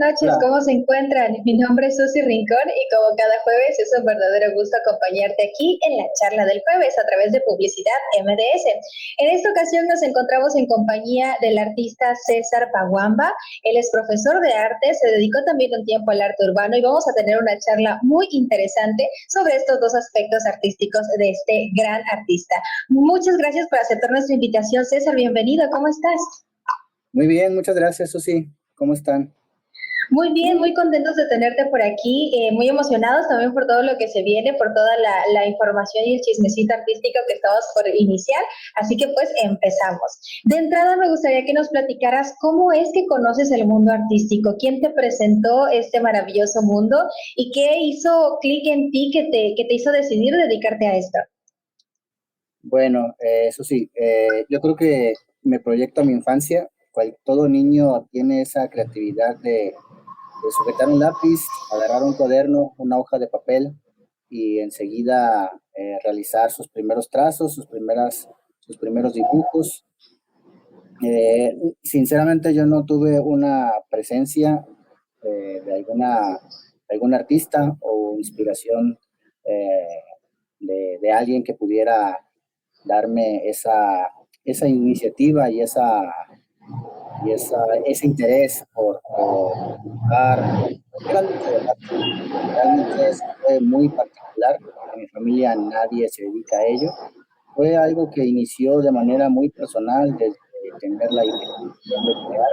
noches, Hola, ¿cómo se encuentran? Mi nombre es Susy Rincón y como cada jueves es un verdadero gusto acompañarte aquí en la charla del jueves a través de Publicidad MDS. En esta ocasión nos encontramos en compañía del artista César Paguamba. Él es profesor de arte, se dedicó también un tiempo al arte urbano y vamos a tener una charla muy interesante sobre estos dos aspectos artísticos de este gran artista. Muchas gracias por aceptar nuestra invitación, César. Bienvenido, ¿cómo estás? muy bien, muchas gracias, Susi. ¿Cómo están? Muy bien, muy contentos de tenerte por aquí, muy emocionados también por todo lo que se viene, por toda la información y el chismecito artístico que estamos por iniciar, así que pues empezamos. De entrada me gustaría que nos platicaras cómo es que conoces el mundo artístico, quién te presentó este maravilloso mundo y qué hizo clic en ti que te hizo decidir dedicarte a esto. Bueno, Susi, yo creo que me proyecto a mi infancia. Todo niño tiene esa creatividad de sujetar un lápiz, agarrar un cuaderno, una hoja de papel y enseguida realizar sus primeros trazos, sus primeros dibujos. Sinceramente, yo no tuve una presencia de algún artista o inspiración eh, de alguien que pudiera darme esa iniciativa ese interés por dibujar, era mucho del arte. Realmente fue muy particular. En mi familia nadie se dedica a ello. Fue algo que inició de manera muy personal, desde tener la intención de crear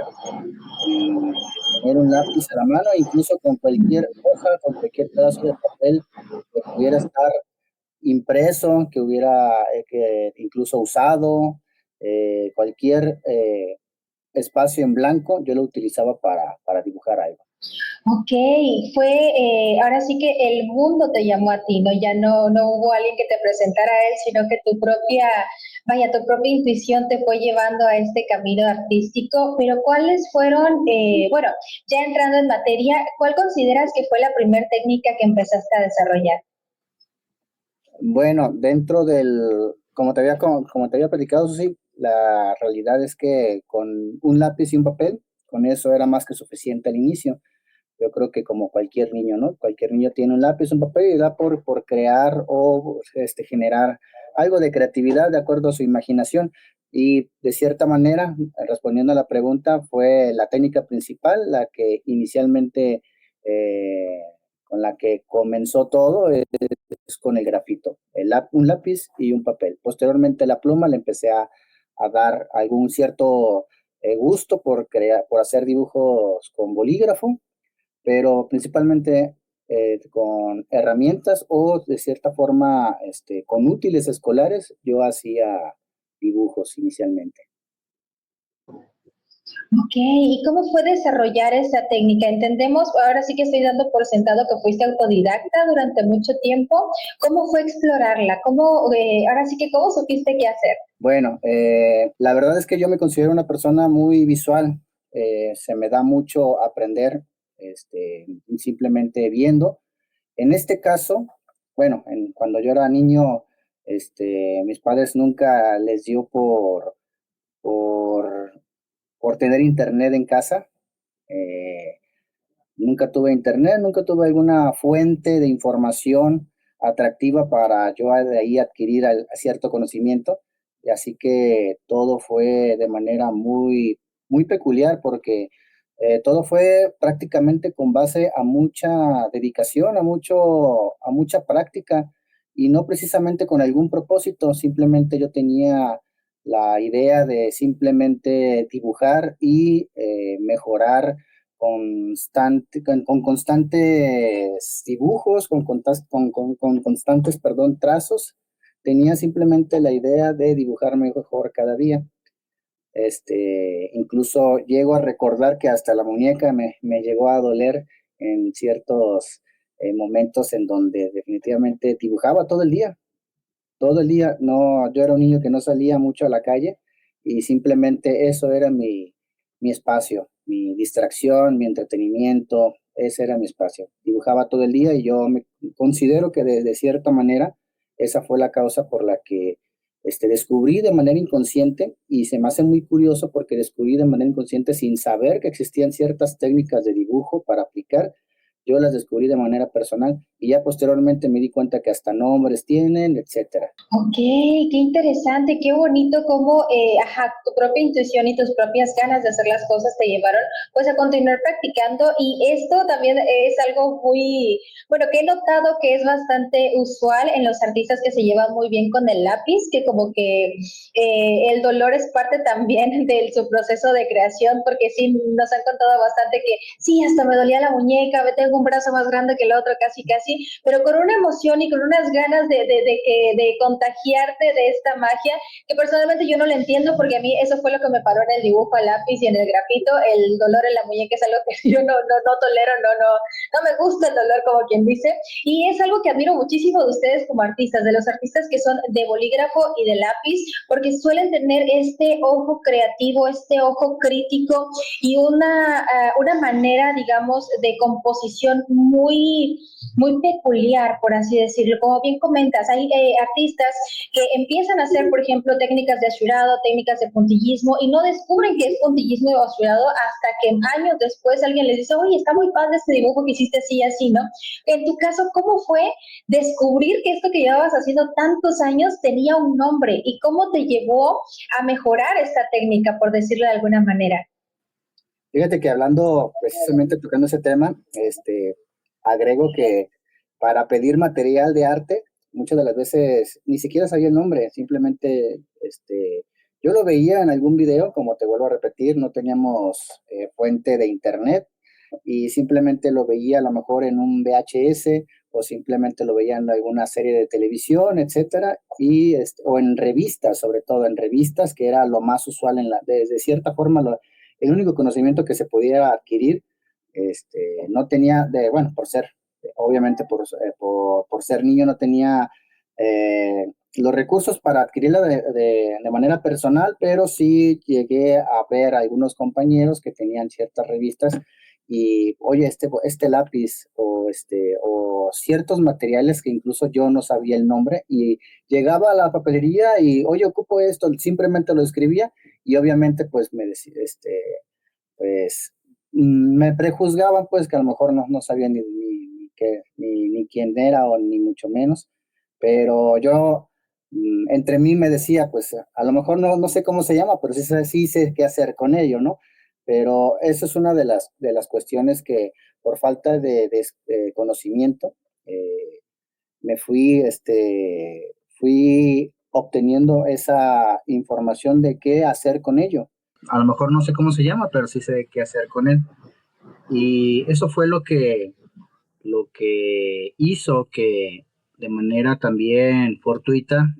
y tener un lápiz a la mano, incluso con cualquier hoja, con cualquier pedazo de papel que pudiera estar impreso, que hubiera que incluso usado, cualquier espacio en blanco, yo lo utilizaba para dibujar algo. Ok, fue, ahora sí que el mundo te llamó a ti, ¿no? Ya no hubo alguien que te presentara a él, sino que tu propia intuición te fue llevando a este camino artístico, pero ¿cuáles fueron, bueno, ya entrando en materia, cuál consideras que fue la primera técnica que empezaste a desarrollar? Bueno, dentro como te había platicado, sí, la realidad es que con un lápiz y un papel, con eso era más que suficiente al inicio. Yo creo que como cualquier niño, ¿no? Cualquier niño tiene un lápiz, un papel y da por crear o generar algo de creatividad de acuerdo a su imaginación. Y de cierta manera, respondiendo a la pregunta, fue la técnica principal, la que inicialmente eh, con la que comenzó todo, es con el grafito, un lápiz y un papel. Posteriormente la pluma le empecé a dar algún cierto gusto por crear, por hacer dibujos con bolígrafo, pero principalmente con herramientas o de cierta forma con útiles escolares, yo hacía dibujos inicialmente. Ok, ¿y cómo fue desarrollar esa técnica? Entendemos, ahora sí que estoy dando por sentado que fuiste autodidacta durante mucho tiempo. ¿Cómo fue explorarla? Ahora sí que, ¿cómo supiste qué hacer? Bueno, la verdad es que yo me considero una persona muy visual. Se me da mucho aprender simplemente viendo. En este caso, bueno, cuando yo era niño, mis padres nunca les dio por, por tener internet en casa. Eh, Nunca tuve internet, nunca tuve alguna fuente de información atractiva para yo de ahí adquirir cierto conocimiento. Y así que todo fue de manera muy peculiar porque todo fue prácticamente con base a mucha dedicación, a mucha práctica y no precisamente con algún propósito. Simplemente yo tenía la idea de simplemente dibujar y mejorar con constantes dibujos, con constantes, perdón, trazos. Tenía simplemente la idea de dibujar mejor cada día. Incluso llego a recordar que hasta la muñeca me llegó a doler en ciertos momentos en donde definitivamente dibujaba todo el día. Todo el día, no, yo era un niño que no salía mucho a la calle y simplemente eso era mi espacio, mi distracción, mi entretenimiento, ese era mi espacio. Dibujaba todo el día y yo me considero que de cierta manera esa fue la causa por la que descubrí de manera inconsciente, y se me hace muy curioso porque descubrí de manera inconsciente sin saber que existían ciertas técnicas de dibujo para aplicar. Yo las descubrí de manera personal y ya posteriormente me di cuenta que hasta nombres tienen, etcétera. Ok, qué interesante, qué bonito cómo tu propia intuición y tus propias ganas de hacer las cosas te llevaron pues a continuar practicando, y esto también es algo muy, bueno, que he notado que es bastante usual en los artistas que se llevan muy bien con el lápiz, que como que el dolor es parte también de su proceso de creación, porque sí, nos han contado bastante que sí, hasta me dolía la muñeca, me tengo un brazo más grande que el otro, casi, casi, pero con una emoción y con unas ganas de contagiarte de esta magia, que personalmente yo no la entiendo, porque a mí eso fue lo que me paró en el dibujo a lápiz y en el grafito. El dolor en la muñeca es algo que yo no tolero, no me gusta el dolor, como quien dice, y es algo que admiro muchísimo de ustedes como artistas, de los artistas que son de bolígrafo y de lápiz, porque suelen tener este ojo creativo, este ojo crítico y una manera, digamos, de composición muy peculiar, por así decirlo. Como bien comentas, hay artistas que empiezan a hacer, por ejemplo, técnicas de asurado, técnicas de puntillismo, y no descubren que es puntillismo o asurado hasta que años después alguien les dice, oye, está muy padre este dibujo que hiciste así y así, ¿no? En tu caso, ¿cómo fue descubrir que esto que llevabas haciendo tantos años tenía un nombre, y cómo te llevó a mejorar esta técnica, por decirlo de alguna manera? Fíjate que hablando precisamente, tocando ese tema, agrego que para pedir material de arte, muchas de las veces ni siquiera sabía el nombre, simplemente yo lo veía en algún video, como te vuelvo a repetir, no teníamos fuente de internet, y simplemente lo veía a lo mejor en un VHS, o simplemente lo veía en alguna serie de televisión, etcétera, o en revistas, sobre todo en revistas, que era lo más usual de cierta forma, el único conocimiento que se podía adquirir. No tenía, bueno, obviamente por ser niño, no tenía los recursos para adquirirla de manera personal, pero sí llegué a ver a algunos compañeros que tenían ciertas revistas, y oye, este lápiz, o ciertos materiales que incluso yo no sabía el nombre, y llegaba a la papelería y, oye, ocupo esto, simplemente lo escribía, y obviamente pues me decía, pues me prejuzgaban, pues, que a lo mejor no sabía ni quién era, o ni mucho menos, pero yo, entre mí me decía, pues a lo mejor no sé cómo se llama, pero sí sé qué hacer con ello, ¿no? Pero eso es una de las cuestiones que, por falta de conocimiento, me fui obteniendo esa información de qué hacer con ello. A lo mejor no sé cómo se llama, pero sí sé qué hacer con él. Y eso fue lo que hizo que, de manera también fortuita,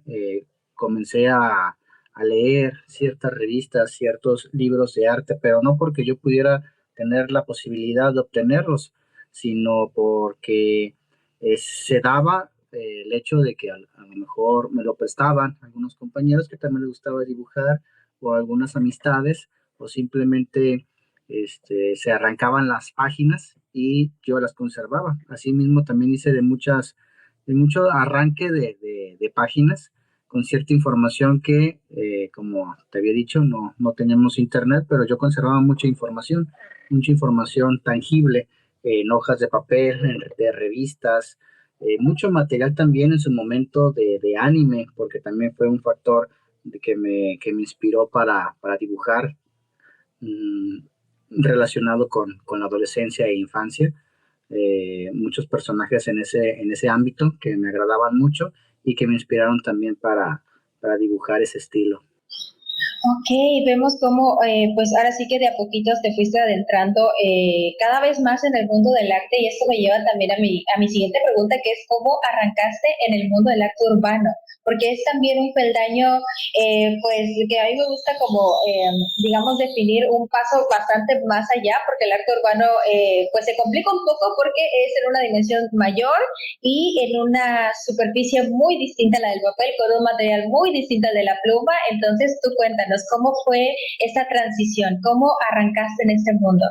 comencé a leer ciertas revistas, ciertos libros de arte, pero no porque yo pudiera tener la posibilidad de obtenerlos, sino porque se daba el hecho de que a lo mejor me lo prestaban algunos compañeros que también les gustaba dibujar, o algunas amistades, o simplemente se arrancaban las páginas y yo las conservaba. Asimismo, también hice de mucho arranque de páginas con cierta información que, como te había dicho, no teníamos internet, pero yo conservaba mucha información tangible, en hojas de papel, de revistas, mucho material también en su momento de anime, porque también fue un factor que me inspiró para dibujar, mmm, relacionado con la adolescencia e infancia. Muchos personajes en ese ámbito que me agradaban mucho y que me inspiraron también para dibujar ese estilo. Ok, vemos cómo, pues ahora sí que de a poquitos te fuiste adentrando cada vez más en el mundo del arte, y esto me lleva también a mi siguiente pregunta, que es cómo arrancaste en el mundo del arte urbano, porque es también un peldaño, pues que a mí me gusta como, digamos, definir un paso bastante más allá, porque el arte urbano pues se complica un poco porque es en una dimensión mayor y en una superficie muy distinta a la del papel, con un material muy distinto al de la pluma. Entonces, tú cuéntanos, ¿cómo fue esta transición? ¿Cómo arrancaste en este mundo?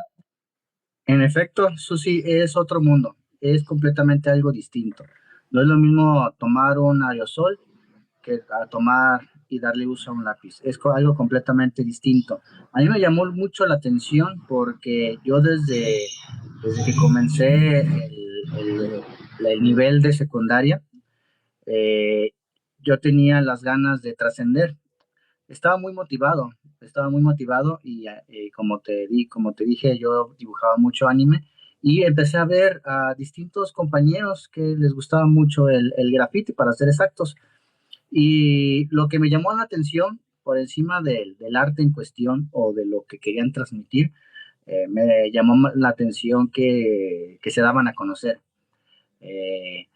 En efecto, Susi, es otro mundo, es completamente algo distinto. No es lo mismo tomar un aerosol que a tomar y darle uso a un lápiz. Es algo completamente distinto. A mí me llamó mucho la atención porque yo desde que comencé el nivel de secundaria, eh, yo tenía las ganas de trascender. Estaba muy motivado y como te dije, yo dibujaba mucho anime y empecé a ver a distintos compañeros que les gustaba mucho el graffiti, para ser exactos. Y lo que me llamó la atención por encima del arte en cuestión o de lo que querían transmitir, me llamó la atención que se daban a conocer. Eh,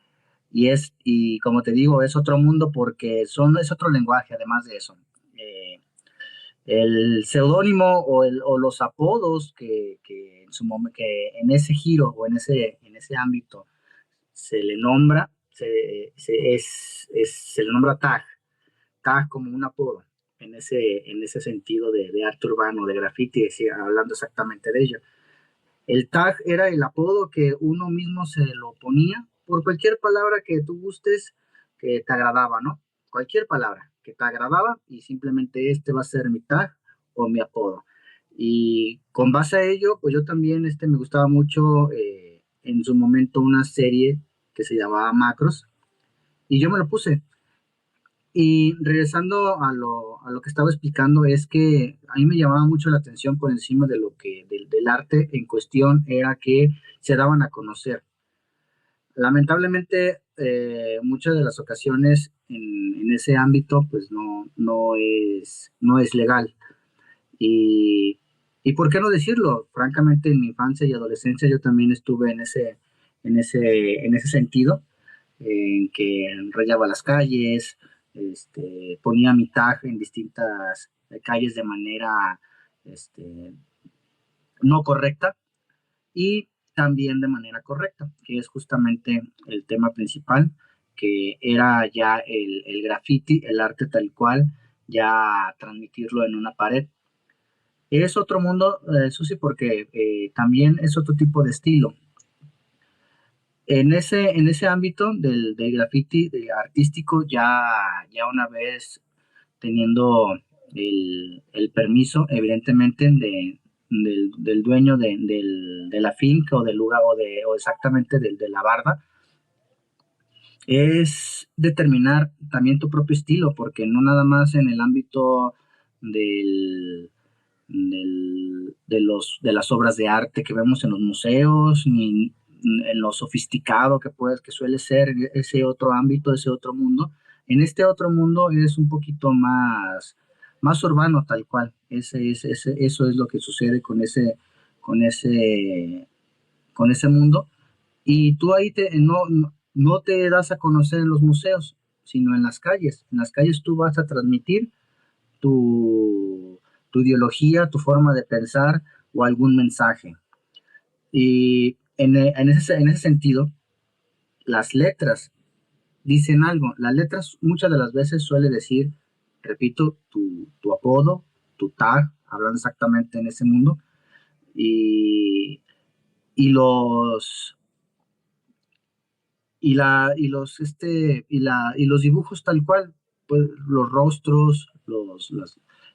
y como te digo, es otro mundo porque es otro lenguaje, además de eso. Eh, el seudónimo o los apodos que en su momento, que en ese giro o en ese ámbito se le nombra, se le nombra tag como un apodo, en ese sentido de arte urbano, de graffiti, hablando exactamente de ello. El tag era el apodo que uno mismo se lo ponía por cualquier palabra que tú gustes que te agradaba, ¿no? Cualquier palabra que te agradaba y simplemente este va a ser mi tag o mi apodo. Y con base a ello, pues yo también me gustaba mucho en su momento una serie que se llamaba Macros y yo me lo puse. Y regresando a lo que estaba explicando, es que a mí me llamaba mucho la atención por encima de del arte en cuestión, era que se daban a conocer. Lamentablemente, muchas de las ocasiones en ese ámbito, pues no es legal. Y, y por qué no decirlo, francamente, en mi infancia y adolescencia yo también estuve en ese sentido, en que rayaba las calles, ponía mi tag en distintas calles de manera este, no correcta y también de manera correcta, que es justamente el tema principal, que era ya el graffiti, el arte tal cual, ya transmitirlo en una pared. Es otro mundo, Susi, porque también es otro tipo de estilo. En ese ámbito del graffiti artístico, ya una vez teniendo el permiso, evidentemente, del dueño de la finca o del lugar o exactamente de la barda, es determinar también tu propio estilo, porque no nada más en el ámbito del, de las obras de arte que vemos en los museos, ni en lo sofisticado que suele ser ese otro ámbito, ese otro mundo. En este otro mundo es un poquito más urbano, tal cual. Eso es lo que sucede con ese, con ese mundo. Y tú ahí no te das a conocer en los museos, sino en las calles. En las calles tú vas a transmitir tu ideología, tu forma de pensar o algún mensaje. Y en ese sentido, las letras dicen algo. Las letras muchas de las veces suele decir, repito, tu apodo, tu tag, hablando exactamente en ese mundo, y, y los y los dibujos tal cual, pues los rostros,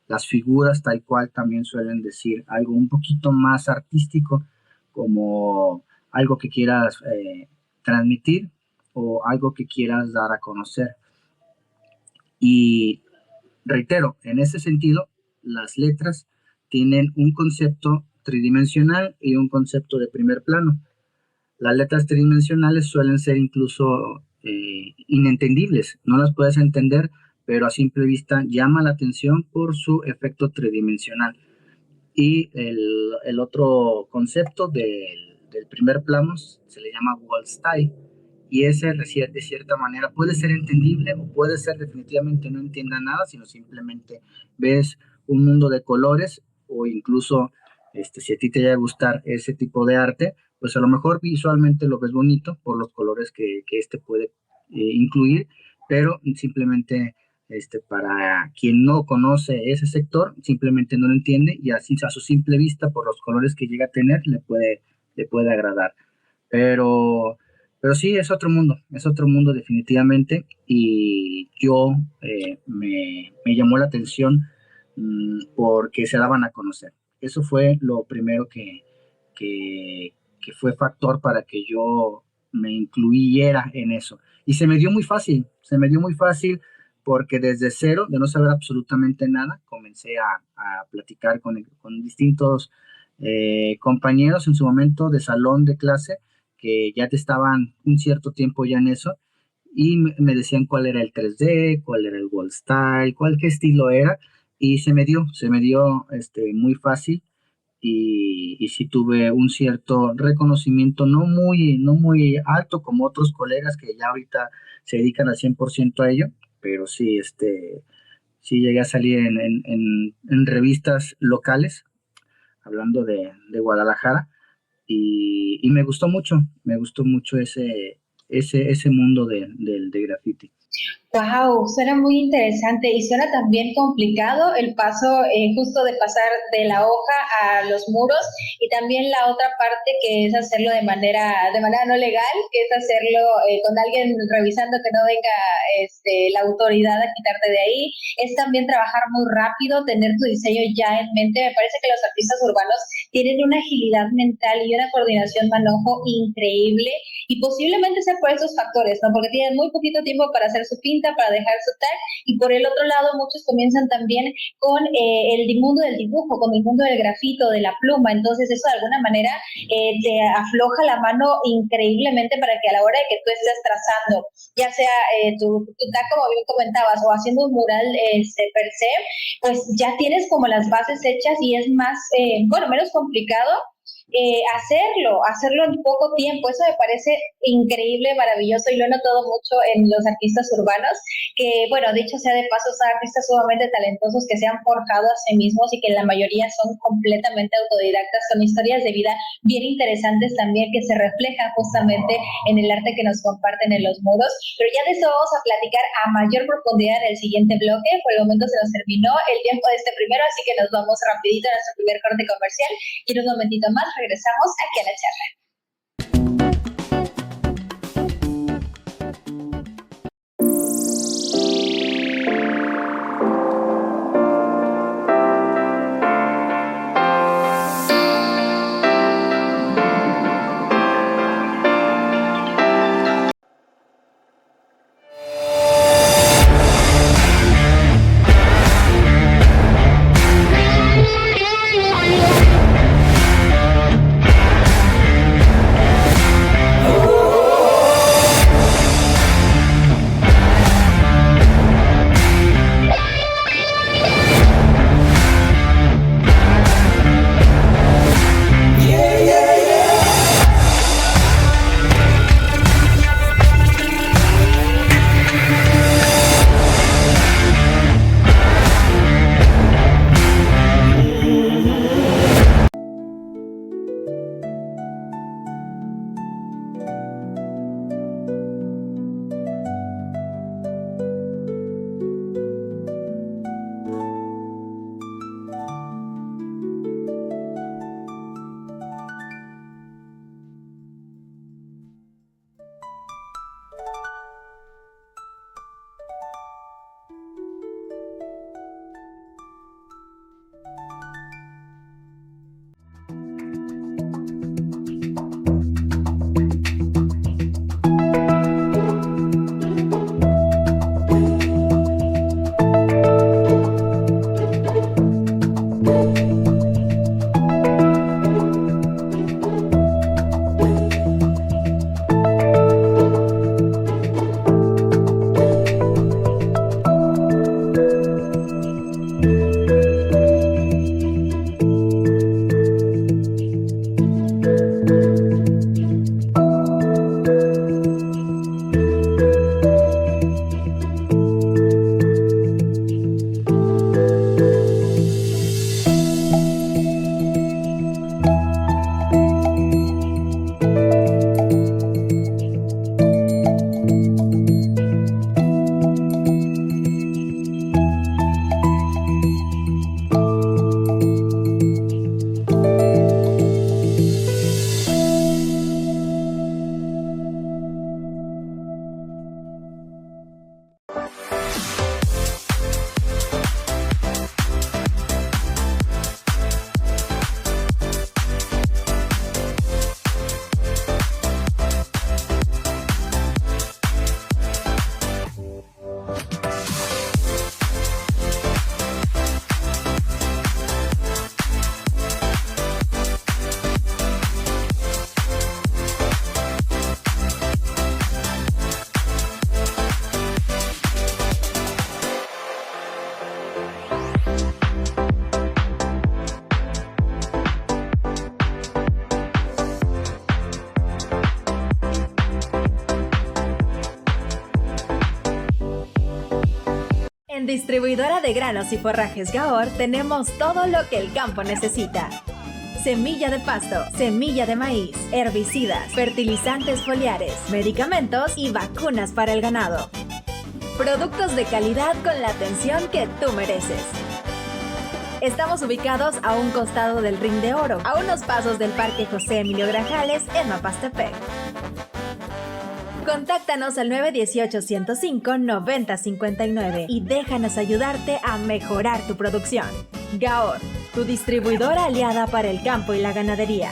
las figuras tal cual también suelen decir algo un poquito más artístico, como algo que quieras transmitir o algo que quieras dar a conocer. Y reitero, en ese sentido, las letras tienen un concepto tridimensional y un concepto de primer plano. Las letras tridimensionales suelen ser incluso inentendibles, no las puedes entender, pero a simple vista llama la atención por su efecto tridimensional. Y el otro concepto del primer plano se le llama wall style, y ese de cierta manera puede ser entendible o puede ser definitivamente no entienda nada, sino simplemente ves un mundo de colores o incluso si a ti te llega a gustar ese tipo de arte, pues a lo mejor visualmente lo ves bonito por los colores que puede incluir, pero simplemente para quien no conoce ese sector, simplemente no lo entiende y así a su simple vista, por los colores que llega a tener, le puede agradar. Pero Pero sí, es otro mundo definitivamente, y yo me llamó la atención porque se daban a conocer. Eso fue lo primero que, que fue factor para que yo me incluyera en eso. Y se me dio muy fácil porque desde cero, de no saber absolutamente nada, comencé a platicar con distintos compañeros en su momento de salón de clase que ya te estaban un cierto tiempo ya en eso, y me decían cuál era el 3D, cuál era el Wall Style, cuál qué estilo era, y se me dio muy fácil, y sí tuve un cierto reconocimiento, no muy alto como otros colegas que ya ahorita se dedican al 100% a ello, pero sí, sí llegué a salir en revistas locales, hablando de Guadalajara, y me gustó mucho ese mundo del graffiti. Wow, suena muy interesante y suena también complicado el paso justo de pasar de la hoja a los muros, y también la otra parte que es hacerlo de manera no legal, que es hacerlo con alguien revisando que no venga la autoridad a quitarte de ahí. Es también trabajar muy rápido, tener tu diseño ya en mente. Me parece que los artistas urbanos tienen una agilidad mental y una coordinación manojo increíble, y posiblemente sea por esos factores, ¿no? Porque tienen muy poquito tiempo para hacer su pinta, para dejar su tag, y por el otro lado muchos comienzan también con el mundo del dibujo, con el mundo del grafito, de la pluma. Entonces eso de alguna manera te afloja la mano increíblemente para que a la hora de que tú estés trazando, ya sea tu tag, como bien comentabas, o haciendo un mural per se, pues ya tienes como las bases hechas, y es más, bueno, menos complicado hacerlo en poco tiempo. Eso me parece increíble, maravilloso, y lo he notado mucho en los artistas urbanos, que, bueno, dicho sea de paso, son artistas sumamente talentosos que se han forjado a sí mismos y que la mayoría son completamente autodidactas, con historias de vida bien interesantes también, que se reflejan justamente en el arte que nos comparten en los muros. Pero ya de eso vamos a platicar a mayor profundidad en el siguiente bloque. Por el momento se nos terminó el tiempo de este primero, así que nos vamos rapidito a nuestro primer corte comercial, y en un momentito más regresamos aquí a la charla. En Distribuidora de Granos y Forrajes Gaor tenemos todo lo que el campo necesita. Semilla de pasto, semilla de maíz, herbicidas, fertilizantes foliares, medicamentos y vacunas para el ganado. Productos de calidad con la atención que tú mereces. Estamos ubicados a un costado del Ring de Oro, a unos pasos del Parque José Emilio Grajales en Mapastepec. Contáctanos al 918-105-9059 y déjanos ayudarte a mejorar tu producción. Gaor, tu distribuidora aliada para el campo y la ganadería.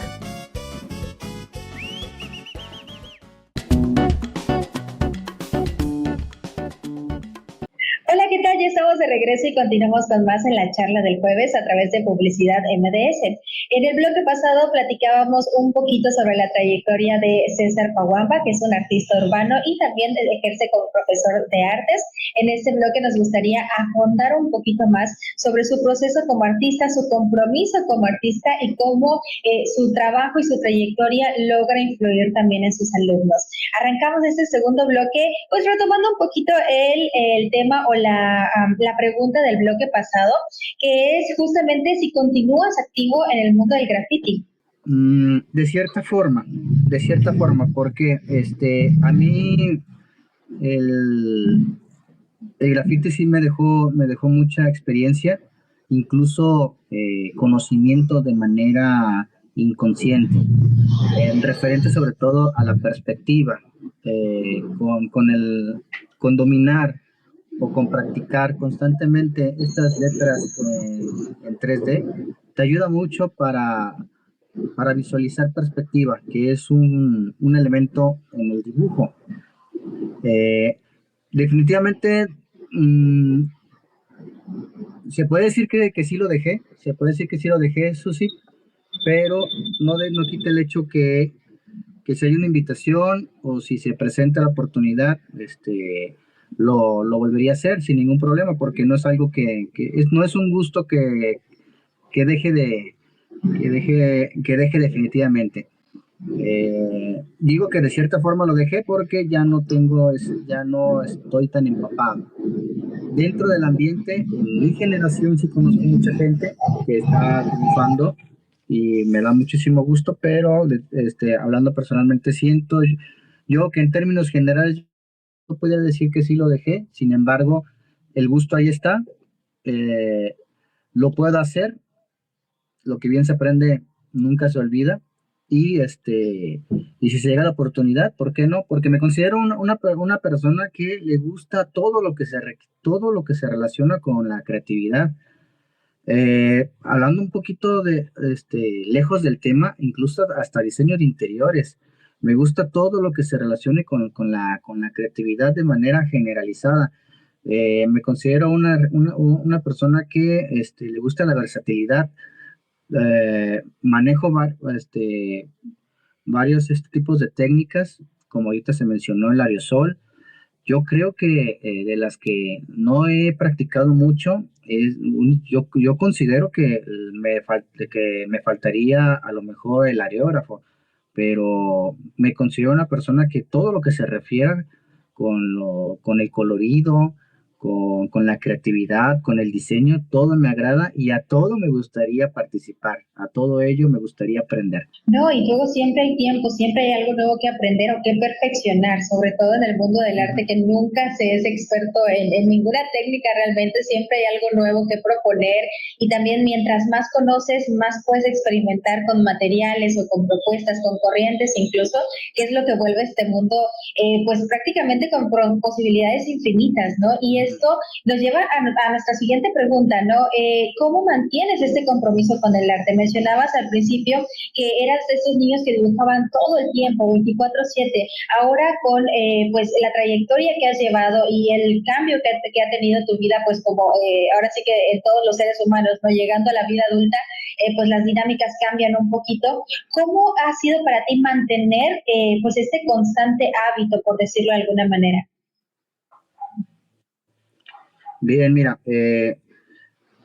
Hola, ¿qué tal? Ya estamos de regreso y continuamos con más en la charla del jueves a través de Publicidad MDS. En el bloque pasado platicábamos un poquito sobre la trayectoria de César Paguamba, que es un artista urbano y también ejerce como profesor de artes. En este bloque nos gustaría ahondar un poquito más sobre su proceso como artista, su compromiso como artista y cómo su trabajo y su trayectoria logra influir también en sus alumnos. Arrancamos este segundo bloque, pues retomando un poquito el tema o la pregunta del bloque pasado, que es justamente si continúas activo en el mundo del graffiti. De cierta forma, porque a mí el graffiti sí me dejó mucha experiencia, incluso conocimiento de manera inconsciente, referente sobre todo a la perspectiva, con dominar o con practicar constantemente estas letras en 3D, te ayuda mucho para visualizar perspectiva, que es un elemento en el dibujo. Definitivamente se puede decir que sí lo dejé, Susi, pero no quita el hecho que si hay una invitación o si se presenta la oportunidad, lo volvería a hacer sin ningún problema, porque no es algo no es un gusto que deje definitivamente. Digo que de cierta forma lo dejé porque ya no estoy tan empapado. Dentro del ambiente, en mi generación sí conozco mucha gente que está triunfando y me da muchísimo gusto, pero hablando personalmente, siento yo que en términos generales no podría decir que sí lo dejé. Sin embargo, el gusto ahí está, lo puedo hacer, lo que bien se aprende nunca se olvida, y si se llega la oportunidad, ¿por qué no? Porque me considero una persona que le gusta todo lo que se relaciona con la creatividad. Hablando un poquito lejos del tema, incluso hasta diseño de interiores. Me gusta todo lo que se relacione con la creatividad de manera generalizada. Me considero una persona que le gusta la versatilidad. Manejo varios tipos de técnicas, como ahorita se mencionó el aerosol. Yo creo que de las que no he practicado mucho, yo considero que me faltaría a lo mejor el aerógrafo, pero me considero una persona que todo lo que se refiera con el colorido, con la creatividad, con el diseño, todo me agrada y a todo me gustaría participar, a todo ello me gustaría aprender. No, y luego siempre hay tiempo, siempre hay algo nuevo que aprender o que perfeccionar, sobre todo en el mundo del arte, que nunca se es experto en ninguna técnica realmente, siempre hay algo nuevo que proponer y también mientras más conoces, más puedes experimentar con materiales o con propuestas, con corrientes incluso, que es lo que vuelve este mundo pues prácticamente con posibilidades infinitas, ¿no? Y esto nos lleva a nuestra siguiente pregunta, ¿no? ¿Cómo mantienes este compromiso con el arte? Mencionabas al principio que eras de esos niños que dibujaban todo el tiempo, 24/7. Ahora con pues la trayectoria que has llevado y el cambio que ha tenido tu vida, pues como ahora sí que en todos los seres humanos, ¿no? Llegando a la vida adulta, pues las dinámicas cambian un poquito. ¿Cómo ha sido para ti mantener pues este constante hábito, por decirlo de alguna manera? Bien, mira,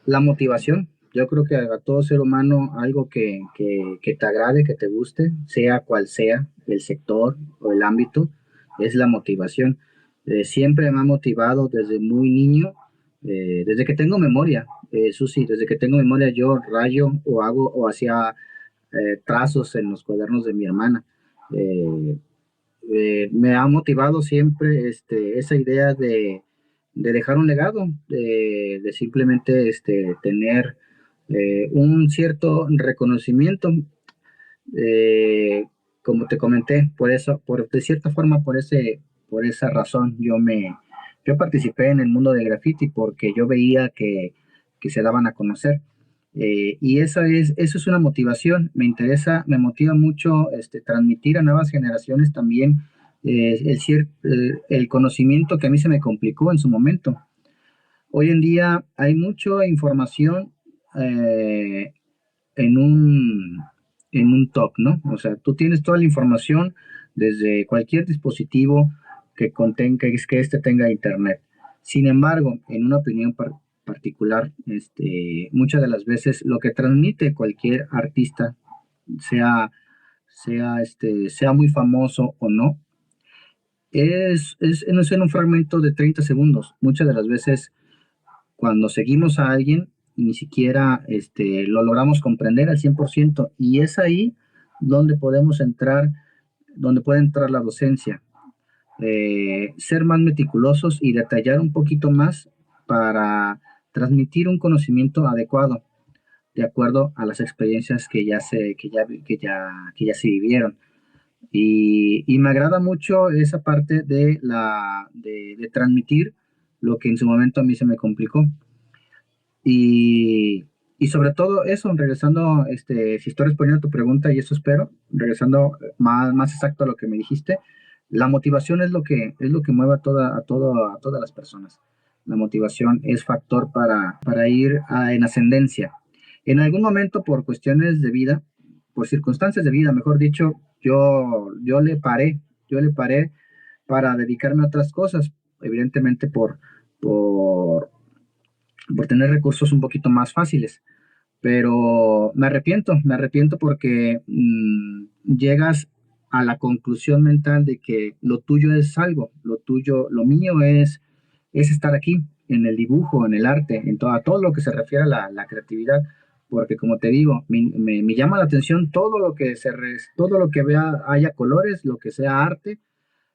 la motivación. Yo creo que a todo ser humano algo que te agrade, que te guste, sea cual sea el sector o el ámbito, es la motivación. Siempre me ha motivado desde muy niño Desde que tengo memoria, Susi, desde que tengo memoria yo rayo o hago o hacía trazos en los cuadernos de mi hermana. Eh, Me ha motivado siempre esa idea de dejar un legado, de simplemente tener un cierto reconocimiento, eh, como te comenté, por eso, de cierta forma, por esa razón, yo participé en el mundo del graffiti porque yo veía que se daban a conocer. Y eso es una motivación, me motiva mucho transmitir a nuevas generaciones también el conocimiento que a mí se me complicó en su momento. Hoy en día hay mucha información eh, en un, en un top, ¿no? O sea, tú tienes toda la información desde cualquier dispositivo que tenga internet. Sin embargo, en una opinión particular, muchas de las veces lo que transmite cualquier artista, sea, sea muy famoso o no, no es en un fragmento de 30 segundos. Muchas de las veces cuando seguimos a alguien, ni siquiera lo logramos comprender al 100%, y es ahí donde podemos entrar, donde puede entrar la docencia. Ser más meticulosos y detallar un poquito más para transmitir un conocimiento adecuado, de acuerdo a las experiencias que ya se vivieron. Y me agrada mucho esa parte de transmitir lo que en su momento a mí se me complicó. Y, y sobre todo eso, regresando, si estoy respondiendo a tu pregunta, y eso espero, regresando más exacto a lo que me dijiste, la motivación es lo que mueve a todas las personas. La motivación es factor para ir en ascendencia. En algún momento, por cuestiones de vida, por circunstancias de vida, mejor dicho, yo le paré para dedicarme a otras cosas, evidentemente por, por tener recursos un poquito más fáciles. Pero me arrepiento porque llegas a la conclusión mental de que lo tuyo es algo, lo mío es estar aquí, en el dibujo, en el arte, a todo lo que se refiere a la creatividad, porque como te digo, me llama la atención todo lo que vea, haya colores, lo que sea arte,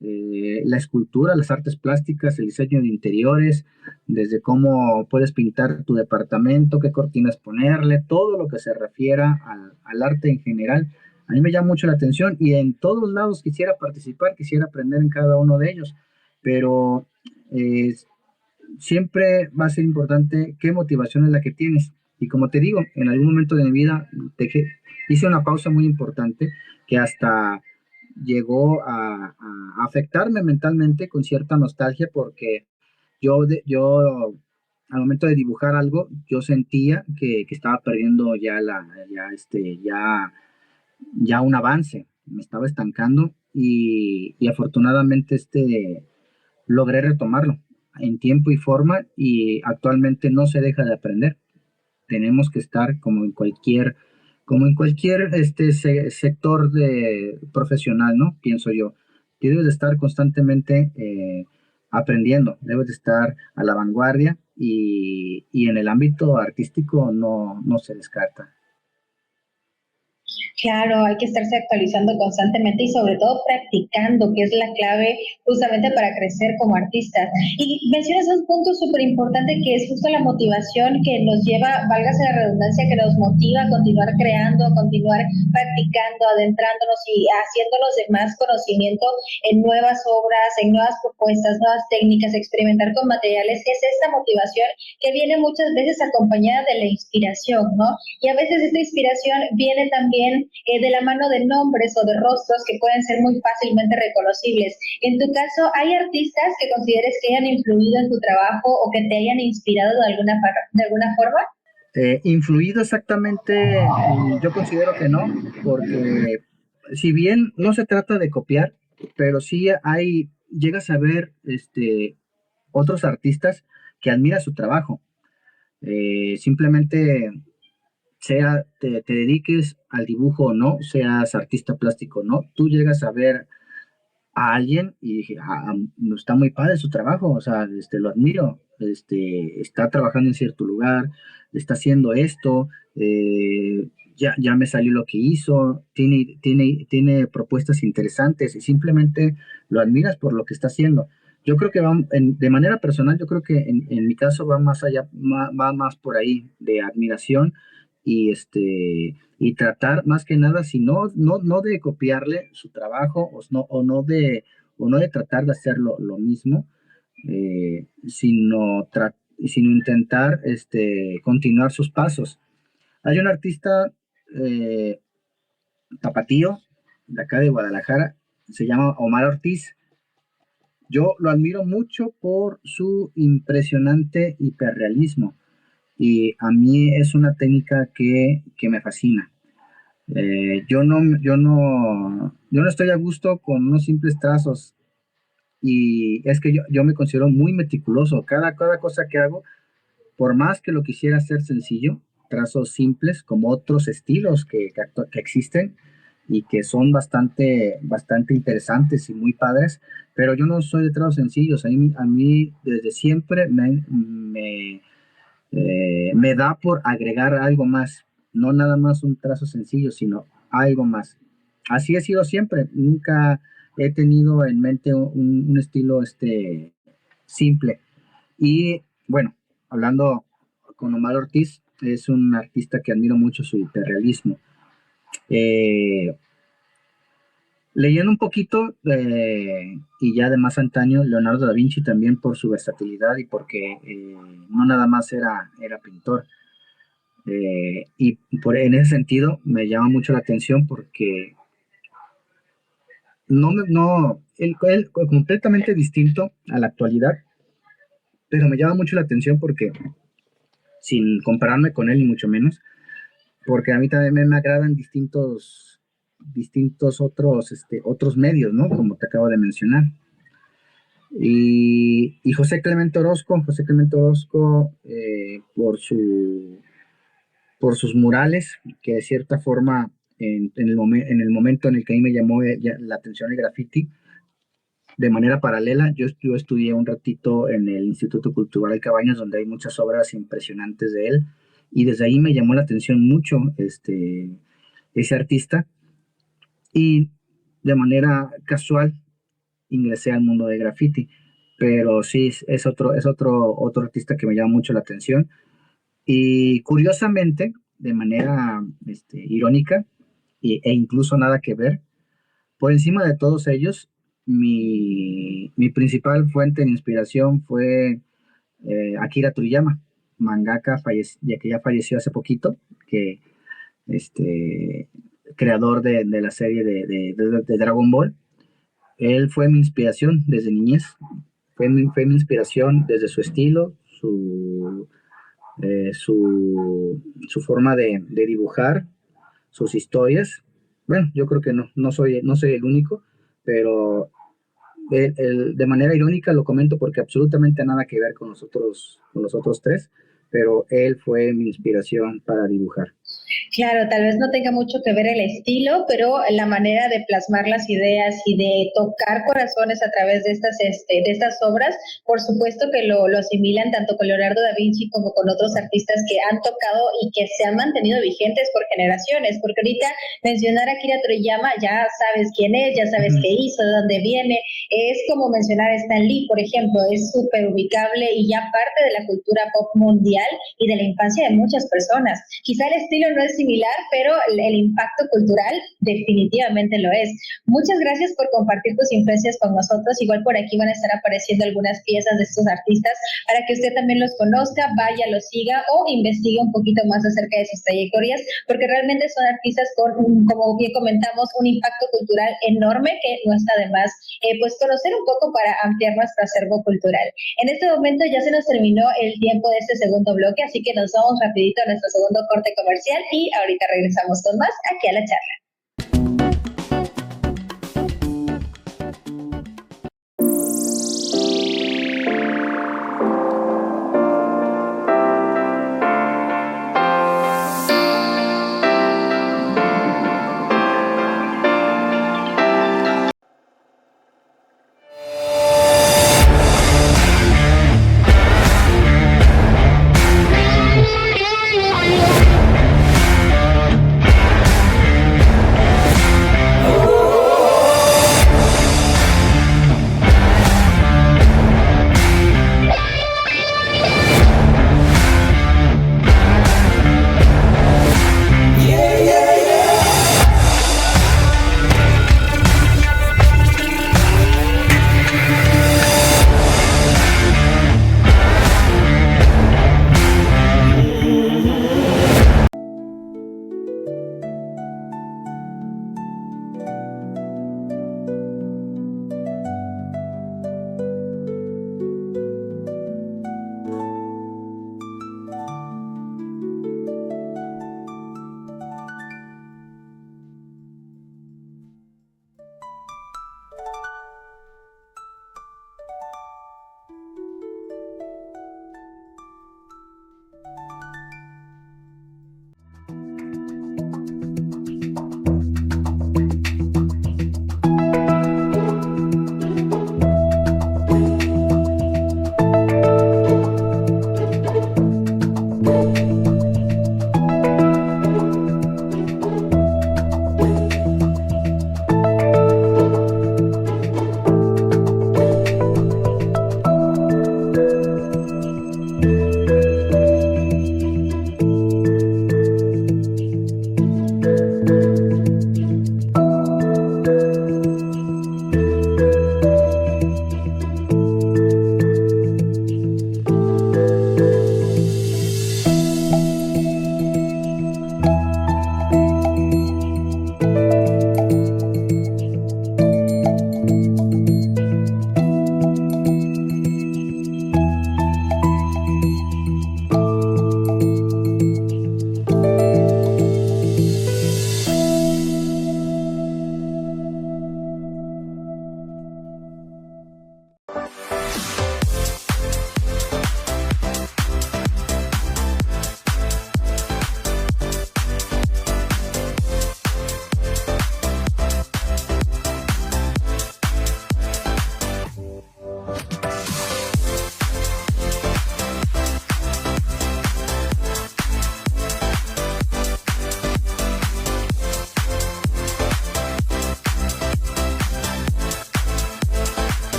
la escultura, las artes plásticas, el diseño de interiores, desde cómo puedes pintar tu departamento, qué cortinas ponerle, todo lo que se refiera al arte en general. A mí me llama mucho la atención y en todos lados quisiera participar, quisiera aprender en cada uno de ellos, pero eh, siempre va a ser importante qué motivación es la que tienes. Y como te digo, en algún momento de mi vida hice una pausa muy importante que hasta llegó a afectarme mentalmente con cierta nostalgia porque yo al momento de dibujar algo, yo sentía que estaba perdiendo ya un avance, me estaba estancando y afortunadamente logré retomarlo en tiempo y forma y actualmente no se deja de aprender. Tenemos que estar como en cualquier sector profesional, ¿no? Pienso yo. Debes de estar constantemente aprendiendo, debes de estar a la vanguardia y en el ámbito artístico no se descarta. Claro, hay que estarse actualizando constantemente y sobre todo practicando, que es la clave justamente para crecer como artistas. Y mencionas un punto súper importante que es justo la motivación que nos lleva, válgase la redundancia, que nos motiva a continuar creando, a continuar practicando, adentrándonos y haciéndonos de más conocimiento en nuevas obras, en nuevas propuestas, nuevas técnicas, experimentar con materiales. Es esta motivación que viene muchas veces acompañada de la inspiración, ¿no? Y a veces esta inspiración viene también de la mano de nombres o de rostros que pueden ser muy fácilmente reconocibles. En tu caso, ¿hay artistas que consideres que hayan influido en tu trabajo o que te hayan inspirado de alguna forma? Influido exactamente, yo considero que no, porque si bien no se trata de copiar, pero sí llegas a ver otros artistas que admira su trabajo. Simplemente te dediques al dibujo o no, seas artista plástico o no, tú llegas a ver a alguien y dije, está muy padre su trabajo, o sea, lo admiro. está trabajando en cierto lugar, está haciendo esto, ya me salió lo que hizo, tiene propuestas interesantes y simplemente lo admiras por lo que está haciendo. Yo creo que de manera personal, yo creo que en mi caso va más allá, va más por ahí de admiración y tratar más que nada, si no de copiarle su trabajo o no de tratar de hacer lo mismo, sino intentar continuar sus pasos. Hay un artista tapatío de acá de Guadalajara, se llama Omar Ortiz. Yo lo admiro mucho por su impresionante hiperrealismo y a mí es una técnica que me fascina. Yo no estoy a gusto con unos simples trazos y es que yo me considero muy meticuloso. Cada cosa que hago, por más que lo quisiera hacer sencillo, trazos simples como otros estilos que existen y que son bastante interesantes y muy padres, pero yo no soy de trazos sencillos. A mí desde siempre me da por agregar algo más, no nada más un trazo sencillo, sino algo más. Así he sido siempre, nunca he tenido en mente un estilo simple. Y bueno, hablando con Omar Ortiz, es un artista que admiro mucho su hiperrealismo. Leyendo un poquito, y ya de más antaño, Leonardo da Vinci también por su versatilidad y porque no nada más era pintor. Y en ese sentido me llama mucho la atención porque él completamente distinto a la actualidad, pero me llama mucho la atención porque, sin compararme con él ni mucho menos, porque a mí también me agradan distintos otros medios, ¿no? Como te acabo de mencionar. Y José Clemente Orozco, por sus murales, que de cierta forma, en el momento en el que a mí me llamó la atención el graffiti, de manera paralela, yo estudié un ratito en el Instituto Cultural Cabañas, donde hay muchas obras impresionantes de él, y desde ahí me llamó la atención mucho ese artista, y de manera casual ingresé al mundo de graffiti, pero sí es otro artista que me llama mucho la atención, y curiosamente, de manera irónica, e incluso nada que ver, por encima de todos ellos, mi principal fuente de inspiración fue Akira Toriyama, mangaka ya que ya falleció hace poquito, que creador de la serie de Dragon Ball. Él fue mi inspiración desde niñez, fue mi inspiración desde su estilo, su forma de dibujar, sus historias. Bueno, yo creo que no soy el único, pero de manera irónica lo comento porque absolutamente nada que ver con los otros tres, pero él fue mi inspiración para dibujar. Claro, tal vez no tenga mucho que ver el estilo, pero la manera de plasmar las ideas y de tocar corazones a través de estas obras, por supuesto que lo asimilan tanto con Leonardo da Vinci como con otros artistas que han tocado y que se han mantenido vigentes por generaciones, porque ahorita mencionar a Akira Toriyama, ya sabes quién es, ya sabes qué hizo, de dónde viene, es como mencionar a Stan Lee, por ejemplo, es súper ubicable y ya parte de la cultura pop mundial y de la infancia de muchas personas. Quizá el estilo no es similar, pero el impacto cultural definitivamente lo es. Muchas gracias por compartir tus influencias con nosotros. Igual por aquí van a estar apareciendo algunas piezas de estos artistas para que usted también los conozca, vaya, los siga o investigue un poquito más acerca de sus trayectorias, porque realmente son artistas con, como bien comentamos, un impacto cultural enorme que no está de más pues conocer un poco para ampliar nuestro acervo cultural. En este momento ya se nos terminó el tiempo de este segundo bloque, así que nos vamos rapidito a nuestro segundo corte comercial y ahorita regresamos con más aquí a la charla.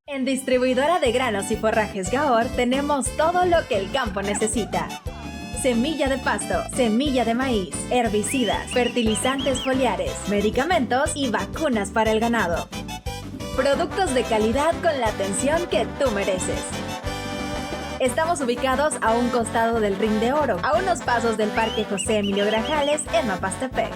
En Distribuidora de Granos y Forrajes Gahor tenemos todo lo que el campo necesita. Semilla de pasto, semilla de maíz, herbicidas, fertilizantes foliares, medicamentos y vacunas para el ganado. Productos de calidad con la atención que tú mereces. Estamos ubicados a un costado del Ring de Oro, a unos pasos del Parque José Emilio Grajales en Mapastepec.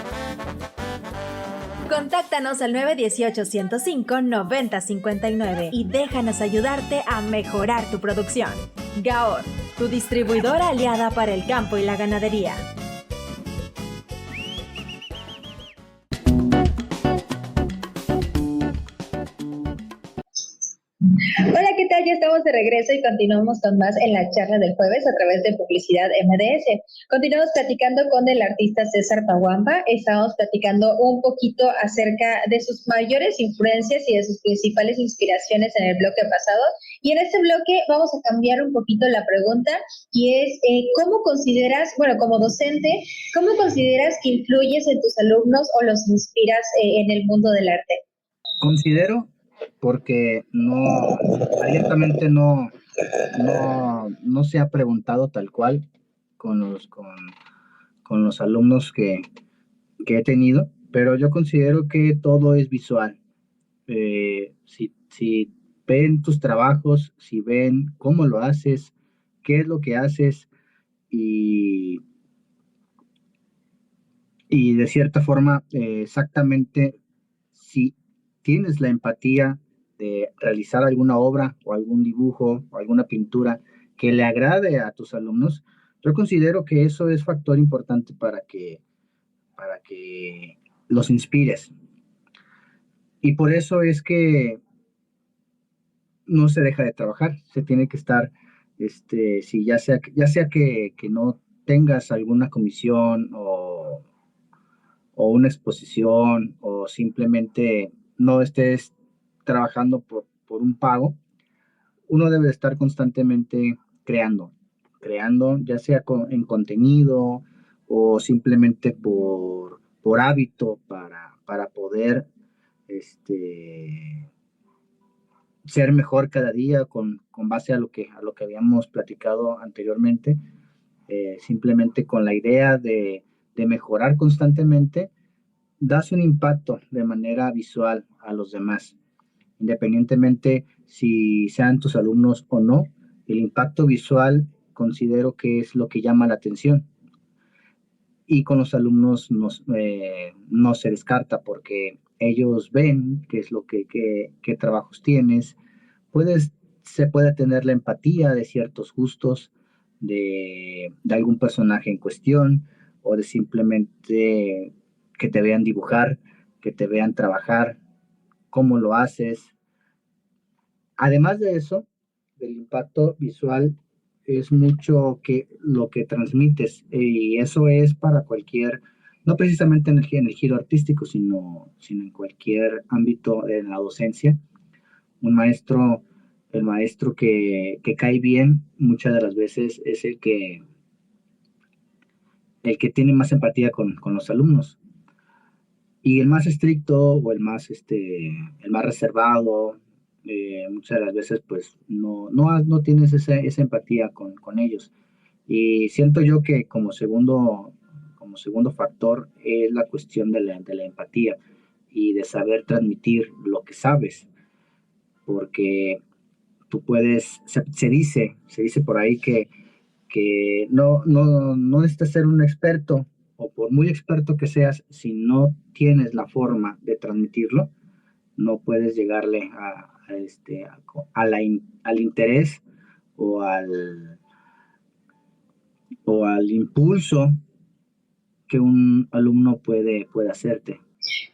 Contáctanos al 918-105-9059 y déjanos ayudarte a mejorar tu producción. Gahor, tu distribuidora aliada para el campo y la ganadería. Hola, ¿qué tal? Ya estamos de regreso y continuamos con más en la charla del jueves a través de Publicidad MDS. Continuamos platicando con el artista César Paguamba. Estamos platicando un poquito acerca de sus mayores influencias y de sus principales inspiraciones en el bloque pasado. Y en este bloque vamos a cambiar un poquito la pregunta y es, ¿cómo consideras, como docente, cómo consideras que influyes en tus alumnos o los inspiras en el mundo del arte? Considero, porque abiertamente no se ha preguntado tal cual con los alumnos que he tenido, pero yo considero que todo es visual. Si ven tus trabajos, si ven cómo lo haces, qué es lo que haces y de cierta forma, exactamente, si tienes la empatía de realizar alguna obra o algún dibujo o alguna pintura que le agrade a tus alumnos, yo considero que eso es factor importante para que los inspires. Y por eso es que no se deja de trabajar, se tiene que estar, si ya sea que no tengas alguna comisión o una exposición o simplemente no estés trabajando por un pago, uno debe estar constantemente creando, ya sea en contenido o simplemente por hábito para poder ser mejor cada día con base a lo que habíamos platicado anteriormente, simplemente con la idea de mejorar constantemente, das un impacto de manera visual a los demás, independientemente si sean tus alumnos o no. El impacto visual considero que es lo que llama la atención, y con los alumnos no se descarta, porque ellos ven qué es qué trabajos tienes. Se puede tener la empatía de ciertos gustos de algún personaje en cuestión, o de simplemente que te vean dibujar, que te vean trabajar, cómo lo haces. Además de eso, del impacto visual, es mucho lo que transmites, y eso es para cualquier, no precisamente en el giro artístico, sino en cualquier ámbito de la docencia. El maestro que cae bien, muchas de las veces es el que tiene más empatía con los alumnos. Y el más estricto o el más reservado, muchas de las veces pues no tienes esa empatía con ellos. Y siento yo que como segundo factor es la cuestión de la empatía y de saber transmitir lo que sabes, porque tú puedes, se dice por ahí que no necesitas ser un experto, o por muy experto que seas, si no tienes la forma de transmitirlo, no puedes llegarle al interés o al impulso que un alumno puede hacerte.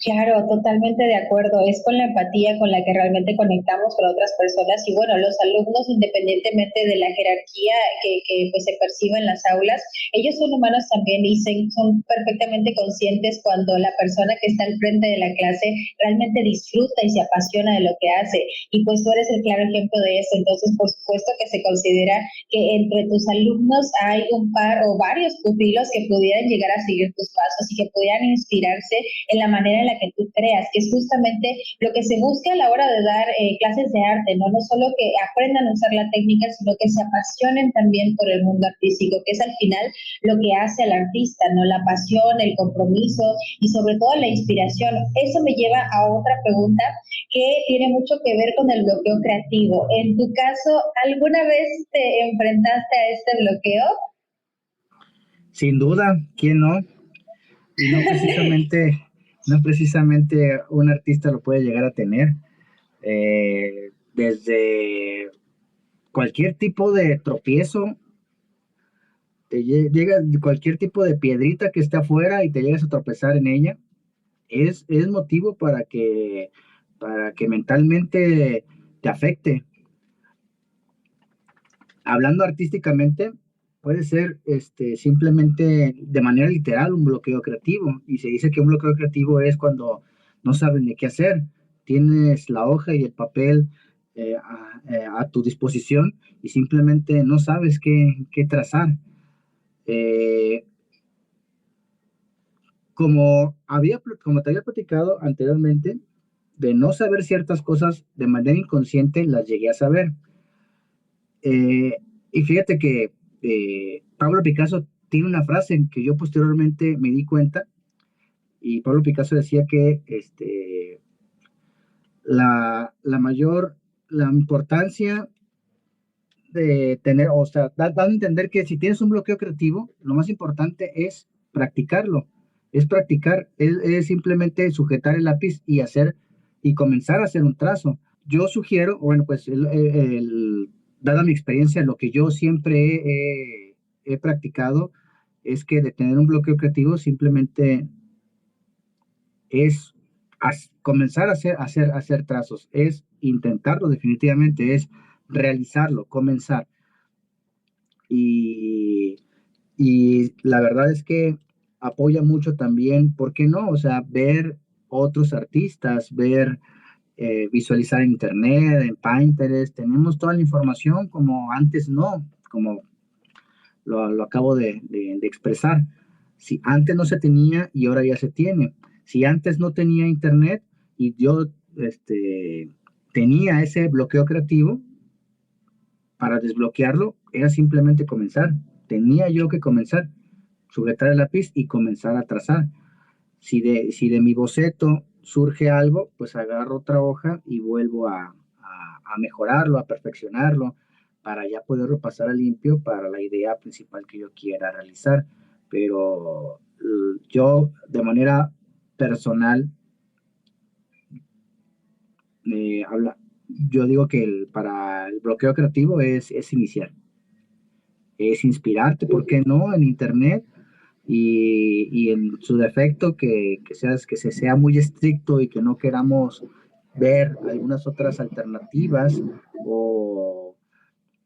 Claro, totalmente de acuerdo. Es con la empatía con la que realmente conectamos con otras personas y bueno, los alumnos, independientemente de la jerarquía que pues, se percibe en las aulas, ellos son humanos también y son perfectamente conscientes cuando la persona que está al frente de la clase realmente disfruta y se apasiona de lo que hace. Y pues tú eres el claro ejemplo de eso. Entonces, por supuesto que se considera que entre tus alumnos hay un par o varios pupilos que pudieran llegar a seguir tus pasos y que pudieran inspirarse en la manera en la que tú creas, que es justamente lo que se busca a la hora de dar clases de arte, ¿no? No solo que aprendan a usar la técnica, sino que se apasionen también por el mundo artístico, que es al final lo que hace al artista, ¿no? La pasión, el compromiso y sobre todo la inspiración. Eso me lleva a otra pregunta que tiene mucho que ver con el bloqueo creativo. En tu caso, ¿alguna vez te enfrentaste a este bloqueo? Sin duda, ¿quién no? Y no precisamente un artista lo puede llegar a tener. Desde cualquier tipo de tropiezo, llega cualquier tipo de piedrita que esté afuera y te llegas a tropezar en ella, es motivo para que mentalmente te afecte. Hablando artísticamente, puede ser simplemente de manera literal un bloqueo creativo. Y se dice que un bloqueo creativo es cuando no sabes ni qué hacer. Tienes la hoja y el papel a tu disposición y simplemente no sabes qué trazar. Eh, como te había platicado anteriormente, de no saber ciertas cosas de manera inconsciente, las llegué a saber. Y fíjate que Pablo Picasso tiene una frase que yo posteriormente me di cuenta, y Pablo Picasso decía que la importancia de tener, o sea, dando a entender que si tienes un bloqueo creativo, lo más importante es practicarlo, es practicar, es simplemente sujetar el lápiz y comenzar a hacer un trazo. Yo sugiero, bueno, pues dada mi experiencia, lo que yo siempre he practicado es que de tener un bloqueo creativo simplemente es comenzar a hacer trazos, es intentarlo definitivamente, es realizarlo, comenzar. Y, y la verdad es que apoya mucho también, ¿por qué no? O sea, ver otros artistas, visualizar en internet, en Pinterest, tenemos toda la información como antes no, como lo acabo de expresar. Si antes no se tenía y ahora ya se tiene. Si antes no tenía internet y yo tenía ese bloqueo creativo, para desbloquearlo era simplemente comenzar. Tenía yo que comenzar, sujetar el lápiz y comenzar a trazar. Si de mi boceto surge algo, pues agarro otra hoja y vuelvo a mejorarlo, a perfeccionarlo, para ya poderlo pasar a limpio para la idea principal que yo quiera realizar. Pero yo de manera personal, yo digo que para el bloqueo creativo es iniciar, es inspirarte, ¿por qué no? En internet y en su defecto que se sea muy estricto y que no queramos ver algunas otras alternativas o,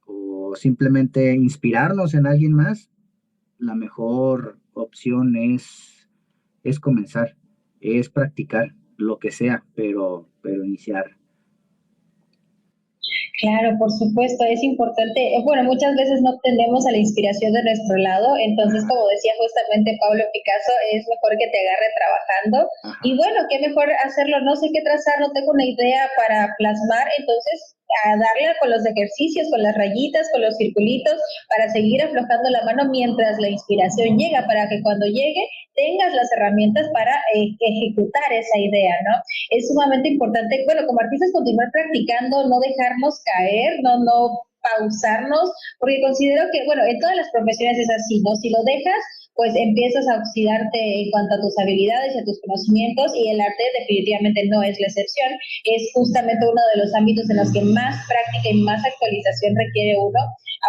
o simplemente inspirarnos en alguien más, la mejor opción es comenzar, es practicar lo que sea, pero iniciar. Claro, por supuesto, es importante. Bueno, muchas veces no tenemos a la inspiración de nuestro lado, entonces, como decía justamente Pablo Picasso, es mejor que te agarre trabajando. Ajá. Y bueno, qué mejor hacerlo, no sé qué trazar, no tengo una idea para plasmar, entonces a darle con los ejercicios, con las rayitas, con los circulitos, para seguir aflojando la mano mientras la inspiración llega, para que cuando llegue tengas las herramientas para ejecutar esa idea, ¿no? Es sumamente importante, bueno, como artistas continuar practicando, no dejarnos caer, no pausarnos, porque considero que, bueno, en todas las profesiones es así, ¿no? Si lo dejas, pues empiezas a oxidarte en cuanto a tus habilidades y a tus conocimientos y el arte definitivamente no es la excepción, es justamente uno de los ámbitos en los que más práctica y más actualización requiere uno,